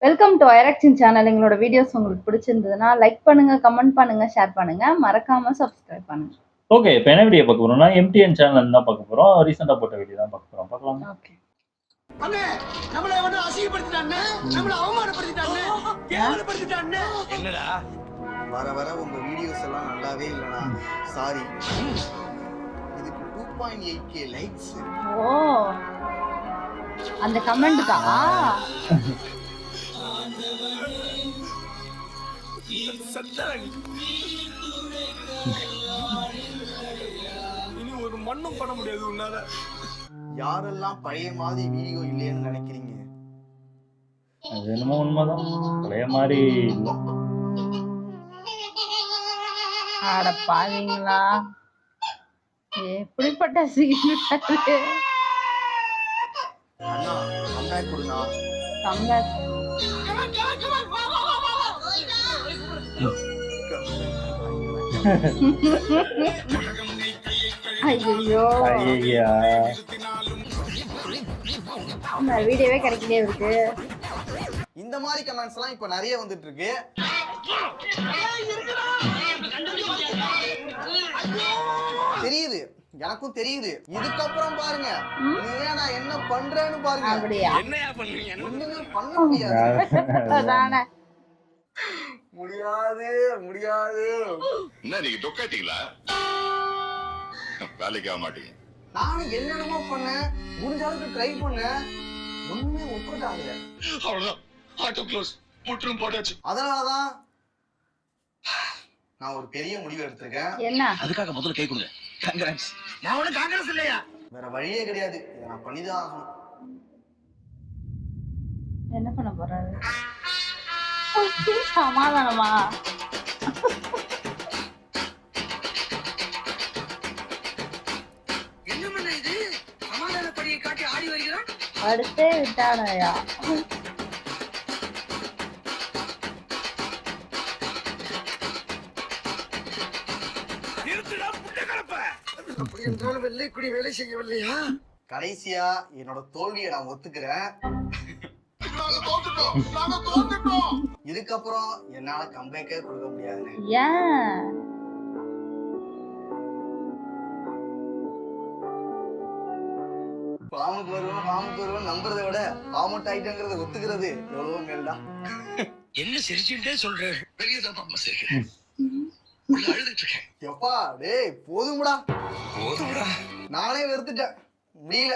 Welcome to ஐராக்சின் channel. எங்களோட videos உங்களுக்கு பிடிச்சிருந்ததுன்னா லைக் பண்ணுங்க, கமெண்ட் பண்ணுங்க, ஷேர் பண்ணுங்க, மறக்காம சப்ஸ்கிரைப் பண்ணுங்க. ஓகே, இப்போ என்ன வீடியோ பார்க்க போறோம்னா எம்டிஎன் சேனல் தான் பார்க்க போறோம். ரீசெண்டா போட்ட வீடியோ தான் பார்க்க போறோம். பார்க்கலாம். ஓகே. அண்ணே நம்மள வந்து அசிங்கப்படுத்திட்டானே, நம்மள அவமானப்படுத்திட்டானே, கேவலப்படுத்திட்டானே. என்னடா வர வர உங்க வீடியோஸ் எல்லாம் நல்லாவே இல்லனா சாரி. இதுக்கு 2.8k லைக்ஸ். ஓ, அந்த கமெண்ட்க்கா? இனி ஒரு மண்ணும் பண்ண முடியாது உன்னால. யாரெல்லாம் பழைய மாதிரி வீடியோ இல்லைன்னு நினைக்கிறீங்க? அது என்னமோ உண்மைதான், பழைய மாதிரி இல்லை. ஆட பாவீங்களா, எப்படிப்பட்ட சீன்! அண்ணா கம்பேக் கொடுங்க. கம்பேக். ஐயோ, ஐயா, வீடியோவே கிடைக்கலையே இருக்கு. இந்த மாதிரி கமெண்ட்ஸ் எல்லாம் இப்ப நிறைய வந்துட்டு இருக்கு. தெரியுது, எனக்கும் தெரியுது. இதுக்கப்புறம் பாருங்க நான் என்ன பண்றேன்னு பாருங்க. அப்படியா? என்னையா பண்ணுவீங்க? ஒண்ணுமே பண்ண முடியாது. அதானே. முடியாது முடியாது. என்ன நீங்க டொக்காட்டீங்களா? வேலைக்கு ஆக மாட்டீங்க. நானும் என்னென்னமோ பண்ணேன், முடிஞ்ச அளவுக்கு ட்ரை பண்ணேன், ஒண்ணுமே ஒர்க் அவுட் ஆகல. அவ்வளவுதான், ஆட்டோ க்ளோஸ், முற்றும் போட்டாச்சு. அதனாலதான் நான் ஒரு பெரிய முடிவு எடுத்திருக்கேன். என்ன? அதுக்காக முதல்ல கை கொடுங்க. காங்கிரஸ். நான் ஒண்ணு காங்கிரஸ் இல்லையா? வேற வழியே கிடையாது, இதை நான் பண்ணிதான் ஆகணும். என்ன பண்ண போறாரு? சமாதானமா? என்ன பண்ண இது? சமாதான படியை காட்டி ஆடி வருகிறான். அடுத்தே விட்டானயா? நிறுத்துடா புட்ட கலப்ப. அப்படி என்றால் வெள்ளைக்குடி வேலை செய்யவில்லையா? கடைசியா என்னோட தோல்வியை நான் ஒத்துக்கிறேன். இதுக்கப்புறம் என்னால கம்பேக்கே கொடுக்க முடியாது. ஏன்? பாமுக்கு வருவோம் நம்புறதை விட பாமட் ஆயிட்டேங்கிறத ஒத்துக்கிறது எவ்வளவோ மேல்தான். என்ன சிரிச்சுட்டே சொல்ற? வெளியே தான் அம்மா சிரிக்கிறேன். அழுதுட்டு இருக்கேன். எப்பா டேய் போதும்டா, போதும்டா. நானே வெறுத்துட்டேன், முடியல.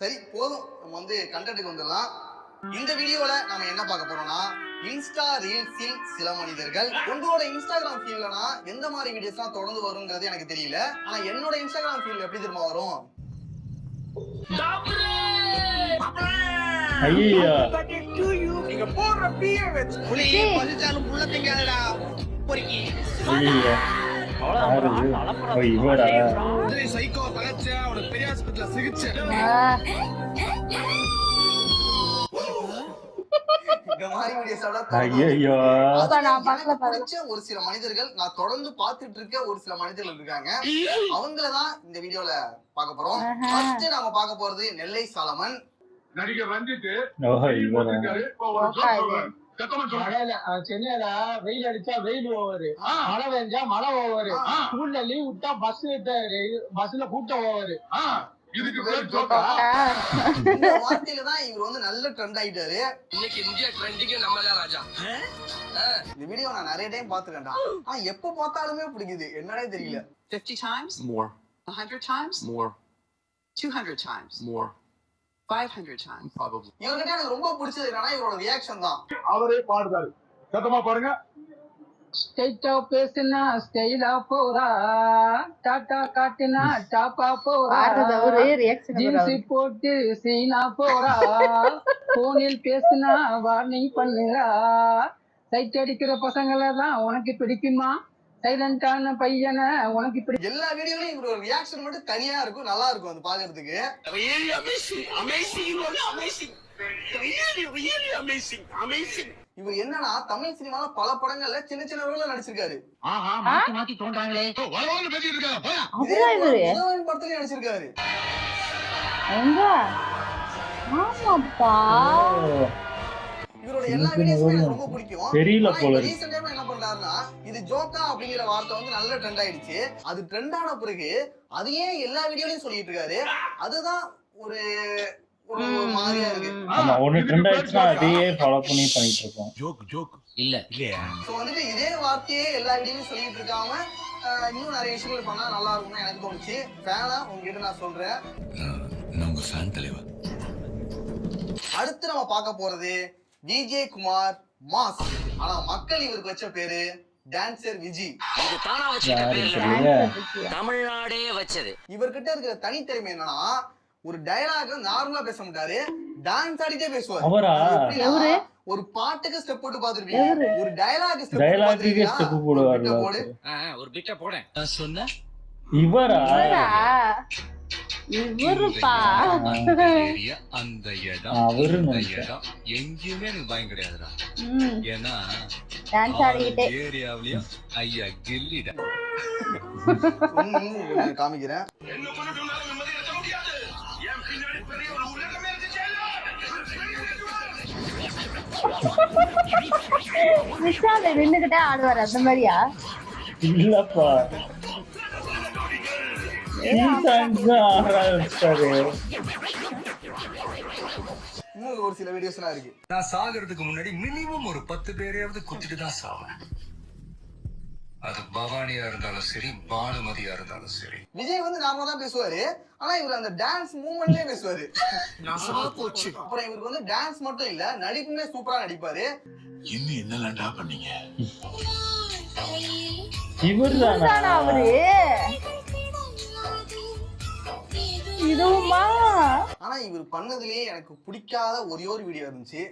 சரி போதும், நம்ம வந்து கண்டென்ட்டுக்கு வந்துடலாம். இந்த வீடியோல நம்ம என்ன பார்க்க போறோம்னா இன்ஸ்டா ரீல்ஸில் சில மனிதர்கள். உங்களோட இன்ஸ்டாகிராம் ஃபீல்ட்லனா எந்த மாதிரி வீடியோஸ்லாம் தொடர்ந்து வருங்கிறது எனக்கு தெரியல. ஆனா என்னோட இன்ஸ்டாகிராம் ஃபீல்ட் எப்படி தெரியுமா வரும்? ஐயா, நீங்க போடுற பிஏ வெச்சு புளியே பசிச்சாலும் புள்ள திங்காதடா பொறுக்கி. ஐயா, யாரு இது? ஓ, இவரா? சைக்கோ பகச்ச அவன பெரிய ஹாஸ்பிடல்ல சிகிச்சை. இந்த மாதிரி வீடியோஸோட ஐயோ, ஒரு சில மனிதர்கள் நான் தொடர்ந்து பார்த்துட்டு இருக்க ஒரு சில மனிதர்கள் இருக்காங்க. அவங்களதான் இந்த வீடியோல பார்க்க போறோம். ஃபர்ஸ்ட் நாம பார்க்க போறது நெல்லை சாலமன். நடிகர் ரஞ்சித் ஓ, இவரா? சென்னையில வெயில் அடிச்சா வெயில் ஓவரு, மழை பெஞ்சா மழை ஓவரு, ஸ்கூல்ல லீவ் விட்டா பஸ்ல கூட்டம் ஓவரு. இதுக்கு பேர் ஜோக்கா? இந்த வார்த்தையில தான் இவர் வந்து நல்ல ட்ரெண்ட் ஆயிட்டாரு. இன்னைக்கு இந்தியா ட்ரெண்டிங் நம்மதான் ராஜா. இந்த வீடியோ நான் நிறைய டைம் பாத்துக்கேன்டா, ஆனா எப்ப பார்த்தாலுமே பிடிக்குது, என்னன்னே தெரியல. 50 times? More. 100 times? More. 200 times? More. 500 times? Probably. இவர்கிட்ட எனக்கு ரொம்ப பிடிச்சது என்னன்னா இவரோட ரியாக்ஷன் தான். அவரே பாடுறாரு, சத்தமா பாருங்க. ஸ்டேட்டா பேசுனா ஸ்டைலா போறா, டாட்டா காட்டுனா டாப்பா போறா, ஜீன்ஸ் போட்டு சீனா போறா, போனில் பேசுனா வார்னிங் பண்ணுறா, சைட் அடிக்கிற பசங்களை தான் உனக்கு பிடிக்குமா, சைலண்டான பையனை உனக்கு பிடிக்கும். எல்லா வீடியோலயும் இவரோட ரியாக்ஷன் மட்டும் தனியா இருக்கும், நல்லா இருக்கும் அது பாக்குறதுக்கு. Amazing amazing amazing. இவர் என்னன்னா தமிழ் சினிமால பல படங்கள்ல சின்ன சின்ன ரோல்ல நடிச்சிருக்காரு. ஆஹா மாத்தி மாத்தி தோன்றாங்களே. வரவான்னு பேசிட்டு இருக்காங்க போயா. அவரா இவரு? முதல்வன் படத்துலயும் நடிச்சிருக்காரு. எங்க? ஆமாப்பா. இவரோட எல்லா வீடியோஸுமே எனக்கு ரொம்ப பிடிக்கும். தெரியல போல இருக்கு. ரீசன்ட் டைம்ல என்ன பண்றாருன்னா இது ஜோக்கா அப்படிங்கிற வார்த்தை வந்து நல்ல ட்ரெண்ட் ஆயிடுச்சு. அது ட்ரெண்ட் ஆன பிறகு அதையே எல்லா வீடியோலயும் சொல்லிட்டு இருக்காரு. அதுதான் ஒரு ஒரு மாதிரியா இருக்கு. ஆமா, ஒன்னு ட்ரெண்ட் ஆயிடுச்சுன்னா அதையே ஃபாலோ பண்ணி பண்ணிட்டு இருக்கோம். ஜோக் இல்ல இல்லையா? சோ வந்துட்டு இதே வார்த்தையே எல்லா வீடியோலயும் சொல்லிட்டு இருக்காம இன்னும் நிறைய விஷயங்கள் பண்ணா நல்லா இருக்கும்னு எனக்கு தோணுச்சு. ஃபேனா உங்ககிட்ட நான் சொல்றேன். நான் உங்க ஃபேன் தலைவா. அடுத்து நம்ம பார்க்க போறது விஜய் குமார் மாஸ். ஆனா மக்கள் இவருக்கு வச்ச பேரு டான்சர் விஜி. இது தானா வச்சிருக்க யாரு பேர் தெரியல. தமிழ்நாடே வச்சது. இவர்கிட்ட இருக்கிற தனித்திறமை என்னன்னா ஒரு டயலாக் நார்மலா பேச மாட்டாரு, டான்ஸ் ஆடிட்டே பேசுவாரு. அவரா? எவரு? ஒரு பாட்டுக்கு ஸ்டெப் போட்டு பாத்துருப்பீங்க, ஒரு டயலாக் ஸ்டெப் டயலாக்குக்கு ஸ்டெப் போடுவாரு. ஒரு பிட்ட போடு. நான் சொன்ன இவரா? இவருப்பா. அந்த இடம் அவரு எங்கேயுமே எனக்கு பயம் கிடையாதுடா. ஏன்னா டான்ஸ் ஆடிக்கிட்டே ஏரியாவிலயும் ஐயா கில்லிடா. காமிக்கிறேன். என்ன பண்ணிட்டு நிம்மதி இருக்க முடியாது. என் பின்னாடி பெரிய ஒரு உலகமே இருந்துச்சு. விஷால நின்னுகிட்டே ஆடுவாரு அந்த மாதிரியா? இல்லப்பா, இன்னும் ஒரு சில வீடியோஸ் எல்லாம் இருக்கு. நான் சாகிறதுக்கு முன்னாடி மினிமம் ஒரு 10 பேரையாவது குத்திட்டு தான் சாவேன். அது பவானியா இருந்தாலும் சரி, பானுமதியா இருந்தாலும் சரி. விஜய் வந்து நார்மலா தான் பேசுவாரு, ஆனா இவர் அந்த டான்ஸ் மூவ்மெண்ட்லயே பேசுவாரு. அப்புறம் இவருக்கு வந்து டான்ஸ் மட்டும் இல்ல, நடிப்புமே சூப்பரா நடிப்பாரு. இன்னும் என்னலாம்டா பண்ணீங்க? இவர்தானா அவரு? இதுவுமா? ஆனா இவர் பண்ணதுலயே எனக்கு பிடிக்காத ஒரே ஒரு வீடியோ இருந்துச்சு.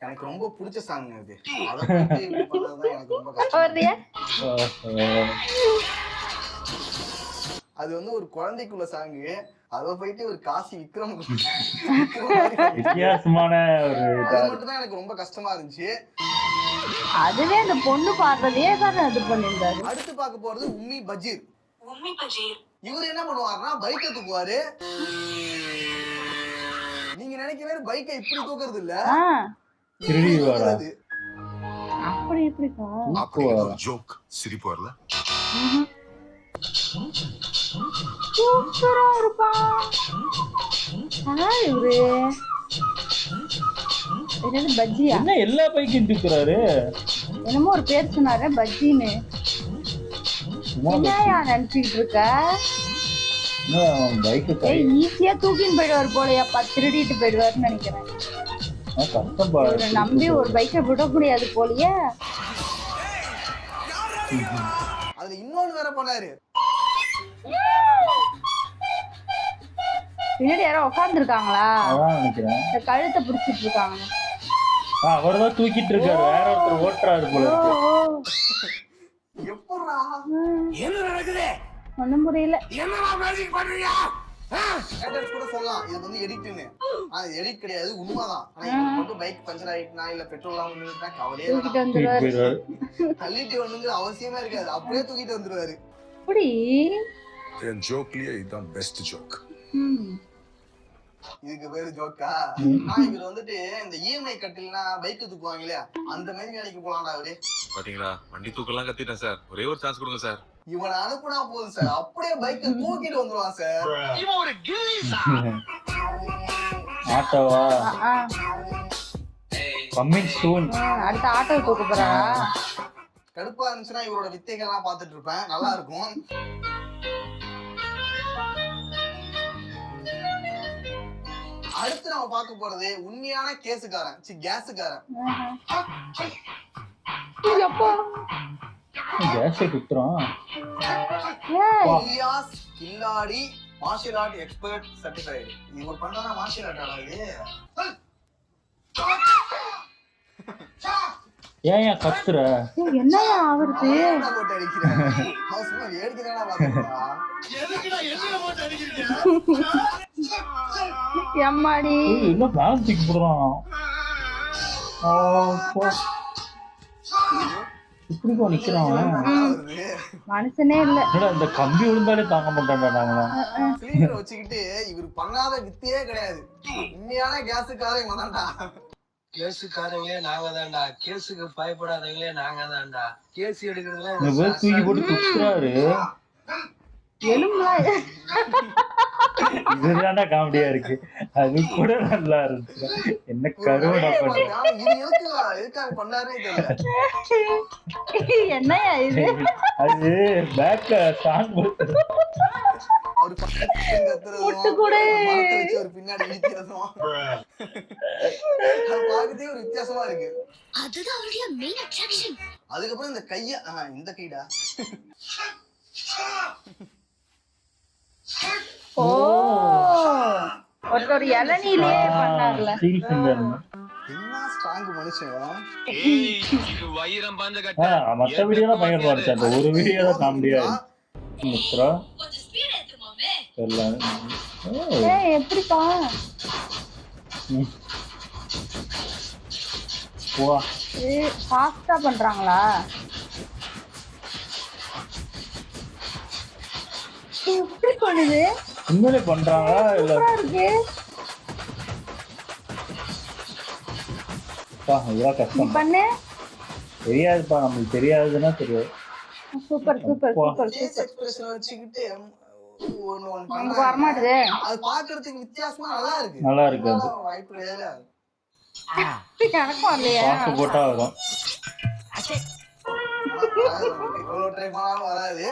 எனக்கு ரொம்ப பிடிச்ச சாங் அது. அத பத்தி இப்படி பண்ணதுதான் எனக்கு ரொம்ப கஷ்டம். அது வந்து ஒரு குழந்தைக்குள்ள சாங். அத போயிட்டு ஒரு காசி விக்ரம் வித்தியாசமான ஒரு அது மட்டும் தான் எனக்கு ரொம்ப கஷ்டமா இருந்துச்சு. அதுவே அந்த பொண்ணு பாடுறதே தான் அது பண்ணிருந்தாரு. அடுத்து பார்க்க போறது உம்மி பஜீர். இவர் என்ன பண்ணுவாருன்னா பைக்கை தூக்குவாரு. நீங்க நினைக்கிற பைக்கை இப்படி தூக்குறது இல்ல, திருடிவாரு. அப்படி எப்படிக்கா? அப்படி ஜோக் சிரிப்பு வரல. சூப்பரா இருப்பா. இவரு என்னது பஜ்ஜியா? என்ன எல்லா பைக்கும் தூக்குறாரு? என்னமோ ஒரு பேர் சொன்னாரு பஜ்ஜின்னு. என்னையா நினைச்சிட்டு இருக்க? ஈஸியா தூக்கின்னு போயிடுவாரு போலயாப்பா, திருடிட்டு போயிடுவாருன்னு நினைக்கிறேன். ஒரு நம்பி ஒரு பைக்கை விட முடியாது போலயே. அதுல இன்னொன்னு வேற பண்ணாரு. பின்னாடி யாரோ உட்கார்ந்து இருக்காங்களா? இந்த கழுத்தை பிடிச்சிட்டு இருக்காங்க. அவர்தான் தூக்கிட்டு இருக்காரு, வேற ஒருத்தர் ஓட்டுறாரு போல. எப்படா என்ன நடக்குது? ஒண்ணும் புரியல. என்னடா மேஜிக் பண்றியா? கூட சொல்லலாம் இது வந்து எடிட்னு. ஆனா எடிட் கிடையாது, உண்மைதான். ஆனா இது மட்டும் பைக் பஞ்சர் ஆயிட்டுனா இல்ல பெட்ரோல் இல்லாம நின்னுட்டா கவலையே தூக்கிட்டு வந்துருவாரு. தள்ளிட்டு வரணுங்கிற அவசியமே இருக்காது, அப்படியே தூக்கிட்டு வந்துருவாரு. அப்படி என் ஜோக்லயே இதுதான் பெஸ்ட் ஜோக். இதுக்கு பேரு ஜோக்கா? இவர் வந்துட்டு இந்த இஎம்ஐ கட்டில்னா பைக் தூக்குவாங்க இல்லையா, அந்த மாதிரி வேலைக்கு போலாம்டா அவரு. பாத்தீங்களா, வண்டி தூக்கலாம் கத்திட்டேன் சார், ஒரே ஒரு சான்ஸ் கொடுங்க சார். இவனை அனுப்புனா போதும் சார், அப்படியே பைக்கை தூக்கிட்டு வந்துருவான் சார். இவன் ஒரு கில்லி. ஆட்டோவா? Coming soon. அடுத்த ஆட்டோ தூக்க போறாரா? கடுப்பா இருந்துச்சுன்னா இவரோட வித்தைகள்லாம் பார்த்துட்டு இருப்பேன், நல்லா இருக்கும். அடுத்து நம்ம பார்க்க போறது உண்மையான கேஸுக்காரன், கேஸுக்காரன். கேஸை குத்துறோம். இலியாஸ் கில்லாடி மார்ஷியல் ஆர்ட் எக்ஸ்பர்ட் சர்டிஃபைடு. இவர் பண்றதா மார்ஷியல் ஆர்ட் ஆடாது. ஏன் கத்துற? என்னையா ஆவருது? போட்டு அடிக்கிறேன். அவன் சும்மா வேடிக்கைதானா பாக்குறா. எம்மாடி என்ன பேலன்ஸ் தூக்கி போடுறான். இப்படி போ நிக்கிறான். மனுஷனே இல்ல. இந்த கம்பி விழுந்தாலே தாங்க மாட்டான்டா நாங்களாம். சிலிண்டரை வச்சுக்கிட்டு இவர் பண்ணாத வித்தையே கிடையாது. உண்மையான கேஸுக்காரன் இவன் தான்டா. கேஸுக்காரங்களே நாங்க தான்டா, கேஸுக்கு பயப்படாதவங்களே நாங்க தான்டா. கேஸ் எடுக்கிறதுல இந்த பேர் தூக்கி போட்டு துப்புறாரு. எலும்புலாம் இதுதான்டா காமெடியா இருக்கு. அது கூட நல்லா இருந்துச்சு. என்ன கருவடா பண்ண. இது எதுக்காக பண்ணாரே தெரியல. என்னையா இது? அது பேக்ல சாங் போட்டு அவர் கத்துறதும் ஒரு பின்னாடி இடிக்கிறதும் பாக்குறதே ஒரு வித்தியாசமா இருக்கு. அதுதான் அவருடைய மெயின் அட்ராக்ஷன். அதுக்கப்புறம் இந்த கைய இந்த கைடா. ஓ ஒரு இளநீலே பண்ணார்ல. என்ன ஸ்ட்ராங் மனுஷன். வைரம் பந்த மற்ற வீடியோலாம் பயங்கரமா இருந்துச்சு. அந்த ஒரு வீடியோ தான் காமெடியா இருந்துச்சு. எப்படிப்பா ஃபாஸ்டா பண்றாங்களா? எப்படி பண்ணுது? உண்மையிலே பண்றாங்களா இல்ல? இருக்கு கஷ்டம் பண்ணு. தெரியாதுப்பா, நம்மளுக்கு தெரியாதுன்னா தெரியாது. Super super super face expression வச்சுக்கிட்டு நமக்கு வர மாட்டேது. அது பாக்குறதுக்கு வித்தியாசமா நல்லா இருக்கு. நல்லா இருக்கு. அது வாய்ப்பு இல்ல. எனக்கு வரலையா? பாக்கு போட்டா வரும். இவ்வளவு ட்ரை பண்ணாலும் வராது.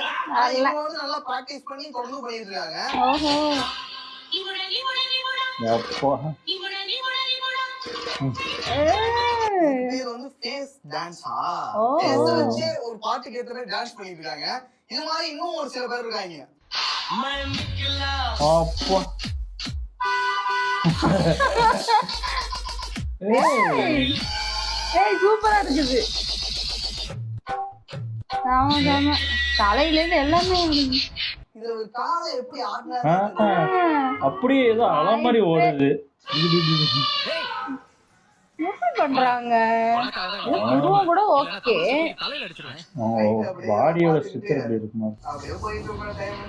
இவங்க வந்து நல்லா பிராக்டிஸ் பண்ணி தொடர்ந்து பண்ணிட்டு இருக்காங்க. ஓஹோ எப்போ பேர் வந்து ஃபேஸ் டான்ஸா? ஃபேஸ் வச்சு ஒரு பாட்டுக்கு ஏத்த மாதிரி டான்ஸ் பண்ணிட்டு இருக்காங்க. இது மாதிரி இன்னும் ஒரு சில பேர் இருக்காங்க. அப்போ சூப்பரா இருக்குது. ஆமா ஆமா தலையில இருந்து எல்லாமே இதுல ஒரு காலை எப்படி ஆடுனா அப்படியே ஏதோ அலை மாதிரி ஓடுது. எப்படி பண்றாங்க? இதுவும் கூட ஓகே. பாடியோட ஸ்ட்ரக்சர் எப்படி இருக்குமா? அப்படியே போயிட்டு இருக்க டைம்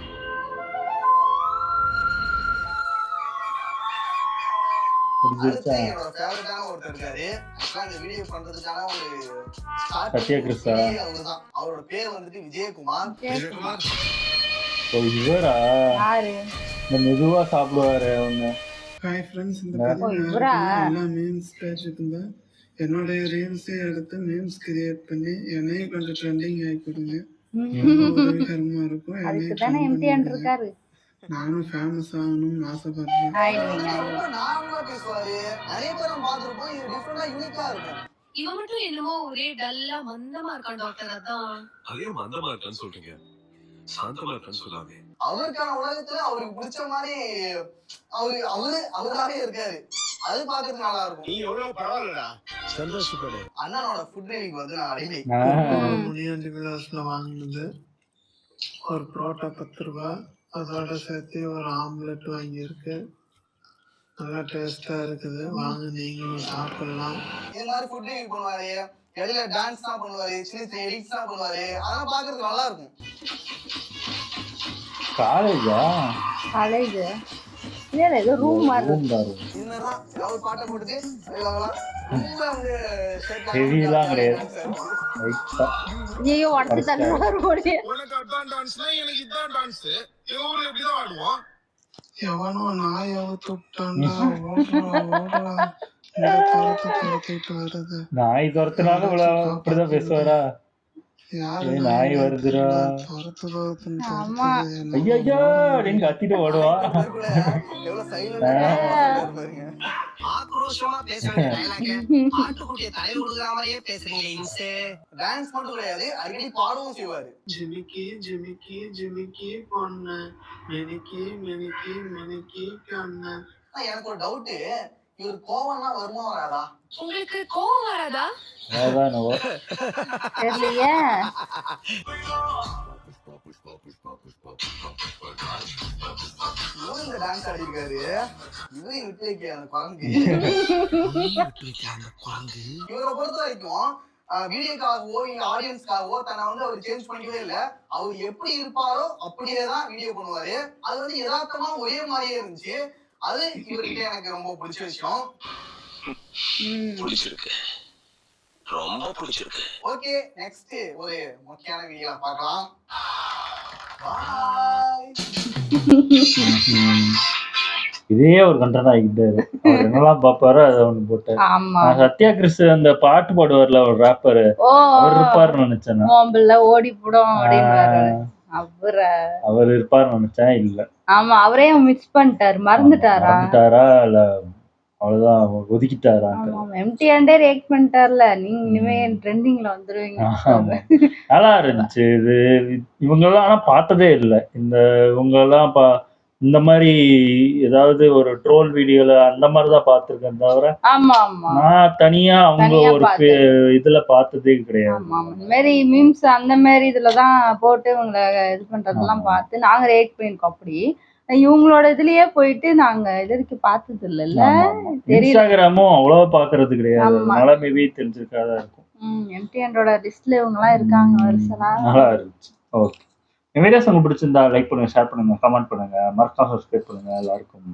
என்னோட ஃபேவரட்டான ஒருத்தர் இருக்காரு. ஆக்சுவலா இந்த வீடியோ பண்றதுக்கான ஒரு சத்யா கிருஷ்ணா அவர்தான். அவரோட பேர் வந்துட்டு விஜயகுமார். இவரா யாரு? இந்த மெதுவா சாப்பிடுவாரு அவங்க. ஹாய் ஃப்ரெண்ட்ஸ், இந்த பதிவு எல்லாம் மீம்ஸ் பேசிட்டு என்னுடைய ரீல்ஸே எடுத்து மீம்ஸ் கிரியேட் பண்ணி என்னையும் கொஞ்சம் ட்ரெண்டிங் ஆகி கொடுங்க. உதவிகரமா இருக்கும். என்னையும் இருக்காரு. நானும் ஃபேமஸ் ஆகணும்னு ஆசைப்படுறேன். நார்மலா பேசுவாரு. நிறைய பேர் பாத்துருப்போம். இது டிஃபரெண்டா யூனிக்கா இருக்கும். இவன் மட்டும் என்னமோ ஒரே டல்லா மந்தமா இருக்கான் டாக்டர். அதான் அதே மந்தமா இருக்கான்னு சொல்றீங்க, சாந்தமா இருக்கான்னு சொல்லாதே. அவருக்கான உலகத்துல அவருக்கு பிடிச்ச மாதிரி அவராவே இருக்காரு. அது பாக்குறது நல்லா இருக்கும். நீ எவ்வளவு பரவாயில்லடா, சந்தோஷப்படு. அண்ணனோட ஃபுட் ரிவ்யூ வந்து நான் அடிமை. முனியாண்டி விலாஸ்ல வாங்கினது ஒரு புரோட்டா 10 ரூபாய், அதோட சேர்த்து ஒரு ஆம்லெட் வாங்கியிருக்கு. நல்லா டேஸ்டா இருக்குது. வாங்க நீங்களும் சாப்பிடலாம். இது மாதிரி ஃபுட் ரிவ்யூ பண்ணுவாரு. இடையில டான்ஸ் தான் பண்ணுவாரு. சின்ன சின்ன எடிட்ஸ் தான் பண்ணுவாரு. அதெல்லாம் பாக்குறதுக்கு நல்லா இருக்கும். காலேஜா? காலேஜ் இல்ல, ஏதோ ரூம் மாதிரி. இதுதான் ஏதாவது பாட்டை போட்டுட்டு ரொம்ப வந்து ஹெவிலாம் கிடையாது. ஐயோ அடுத்து தள்ளுவாரு போடி. உனக்கு அதான் டான்ஸ்னா எனக்கு இதான் டான்ஸ். எங்க ஊர்ல இப்படிதான் ஆடுவோம். எவனோ நாய் அவுத்து விட்டான்டா. ஓடுறா இந்த பழத்தை துரத்திட்டு வருது. நாய் துரத்துனாலும் இப்படிதான் பேசுவாரா? நாய் வருதுடா ஐயா அப்படின்னு கத்திட்டு ஓடுவா. ஆக்ரோஷமா பேசுறீங்க. ஆட்டுக்குட்டிய தலை விடுற மாதிரியே பேசுறீங்க. இன்ஸ்டே டான்ஸ் மட்டும் கிடையாது, அடிக்கடி பாடவும் செய்வாரு. ஜிமிக்கி ஜிமிக்கி ஜிமிக்கி பொண்ணு மினிக்கி மினிக்கி மினிக்கி கண்ணு. எனக்கு ஒரு டவுட், இவர் கோவம்னா வருமா வராதா? உங்களுக்கு கோவம் வராதா? அதான் என்னவோ. தெரியலையே. இந்த டான்ஸ் ஆடிருக்காரு. இவரையும் விட்டு வைக்க அந்த குரங்கு. இவரை பொறுத்த வரைக்கும் வீடியோக்காகவோ இல்ல ஆடியன்ஸ்க்காகவோ தன்னை வந்து அவர் சேஞ்ச் பண்ணிக்கவே இல்லை. அவர் எப்படி இருப்பாரோ அப்படியே தான் வீடியோ பண்ணுவாரு. அது வந்து யதார்த்தமா ஒரே மாதிரியே இருந்துச்சு. அது இவர்கிட்ட எனக்கு ரொம்ப பிடிச்ச விஷயம். பிடிச்சிருக்கு, ரொம்ப பிடிச்சிருக்கு. ஓகே, நெக்ஸ்ட் ஒரு முக்கியமான வீடியோ பார்க்கலாம். பாய். இதே ஒரு கண்டென்ட் ஆகிட்டாரு. அவர் என்னெல்லாம் பாப்பாரோ அதை ஒண்ணு போட்டாரு. ஆமா. சத்யா கிறிஸ் அந்த பாட்டு பாடுவார்ல ஒரு ராப்பர், அவர் இருப்பாருன்னு நினைச்சேன். மோம்பிள்ல ஓடி போடும் அப்படின்னு அவர் இருப்பாருன்னு நினைச்சேன். இல்ல. ஆமா, அவரே மிஸ் பண்ணிட்டாரு, மறந்துட்டாரா இல்ல அவ்வளவுதான் ஒதுக்கிட்டாரா? எம்டிஆண்டே ரியாக்ட் பண்ணிட்டார்ல, நீங்க இனிமே ட்ரெண்டிங்ல வந்துருவீங்க. நல்லா இருந்துச்சு இது. இவங்கெல்லாம் ஆனா பார்த்ததே இல்லை. இவங்கெல்லாம் இந்த மாதிரி ஏதாவது ஒரு ட்ரோல் வீடியோல அந்த மாதிரிதான் பார்த்திருக்கேன் தவிர நான் தனியா அவங்க ஒரு இதுல பார்த்ததே கிடையாது. இந்த மாதிரி மீம்ஸ் அந்த மாதிரி இதுலதான் போட்டு இவங்களை இது பண்றதெல்லாம் பார்த்து நாங்க ரியாக்ட் பண்ணிருக்கோம். அப்படி இவங்களோட இதுலயே போயிட்டு நாங்க இதற்கு பார்த்தது இல்ல. இன்ஸ்டாகிராமும் அவ்வளவா பாக்குறது கிடையாது. அதனால மேபி தெரிஞ்சிருக்காதா இருக்கும். எம்டிஆண்டோட லிஸ்ட்ல இவங்க எல்லாம் இருக்காங்க வருஷம். நல்லா இருந்துச்சு. ஓகே, இந்த வீடியோஸ் உங்களுக்கு பிடிச்சிருந்தா லைக் பண்ணுங்க, ஷேர் பண்ணுங்க, கமெண்ட் பண்ணுங்க, மறக்காம சப்ஸ்கிரைப் பண்ணுங்க. எல்லாருக்கும்